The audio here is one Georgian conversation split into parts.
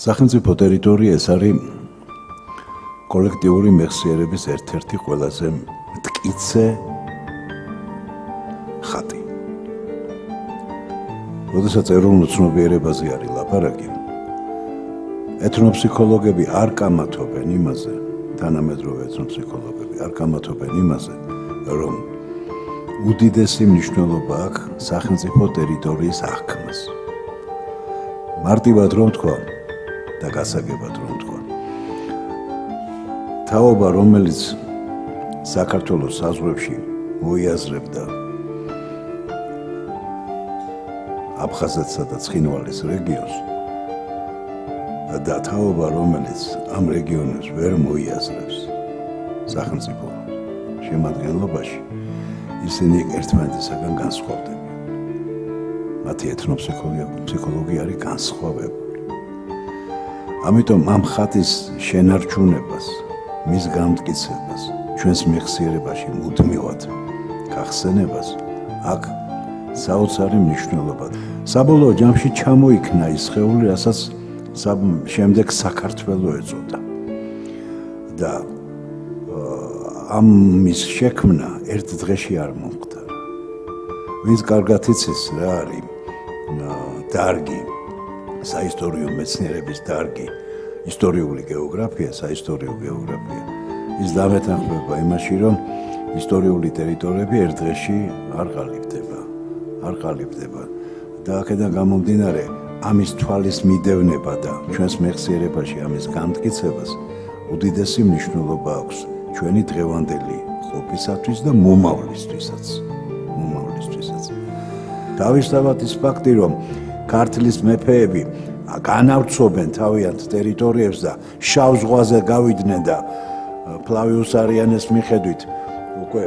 სახელმწიფო ტერიტორია ეს არის კოლექტიური მეხსიერების ერთ-ერთი ყველაზე მტკიცე ხატი. როდესაც ეროვნულ ცნობიერებაზე არის ლაპარაკი, ეთნოფსიქოლოგები არ კამათობენ იმაზე, თანამედროვე ეთნოფსიქოლოგები არ კამათობენ იმაზე, რომ უდიდესი მნიშვნელობა აქვს სახელმწიფო ტერიტორიის აღქმას. მარტივად რომ თქვა და გასაგებად რომ თქვა, თაობა, რომელიც საქართველოს საზღვრებში მოიაზრებდა აფხაზეთსა და ცხინვალის რეგიონს და თაობა, რომელიც ამ რეგიონებს ვერ მოიაზრებს სახელმწიფო შემადგენლობაში, ისინი ერთმანეთისაგან განსხვავდებიან. მათი ეთნოფსიქოლოგია არის განსხვავებული. ამიტომ ამ ხატის შენარჩუნებას, მის გამტკიცებას, ჩვენს მეხსიერებაში მუდმივად გახსენებას აქ საოცარი მნიშვნელობა. საბოლოო ჯამში ჩამოიქნა ის სხეული, რასაც შემდეგ საქართველო ეწოდა. და ამის შექმნა ერთ დღეში არ მომხდარა. ვინც კარგად იცის რა არის დარგი, საისტორიო მეცნიერების დარგი, ისტორიული გეოგრაფია, საისტორიო გეოგრაფია, ის დამეთანხმება იმაში, რომ ისტორიული ტერიტორიები ერთ დღეში არ ყალიბდება. და აქედან გამომდინარე, ამის თვალის მიდევნება და ჩვენს მეხსიერებაში ამის გამტკიცებას უდიდესი მნიშვნელობა აქვს ჩვენი დღევანდელი ყოფისათვის და მომავლისთვისაც. დავისწავთ ის ფაქტი, რომ ქართლის მეფეები განავრცობენ თავიანთ ტერიტორიებს და შავ ზღვაზე გავიდნენ და ფლავიუს არიანეს მიხედვით უკვე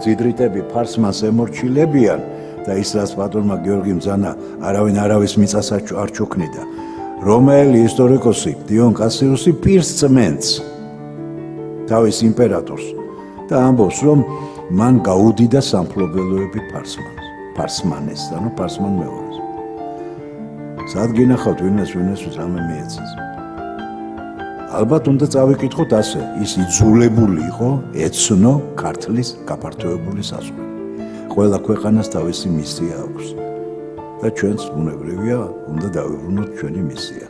ძიდრიტები ფარსმანს ემორჩილებიან და ის რაც პატრონმა გიორგი მძანა არავინ არავის მიწას არ ჩუქნიდა. რომელი ისტორიკოსი დიონ კასიუსი პირს წმენს თავის იმპერატორს და ამბობს, რომ მან გაუდიდა სამფლობელოები ფარსმანეს, ანუ ფარსმან მეორის. სად გინახავთ ვინმეს ამე მიეცეს? ალბათ უნდა წავიკითხოთ ასე, ის იძულებული იყო ეცნო ქართლის გაფართოებული საზღვრები. ყველა ქვეყანას თავისი მისია აქვს და ჩვენც ბუნებრივია უნდა დავიბრუნოთ ჩვენი მისია.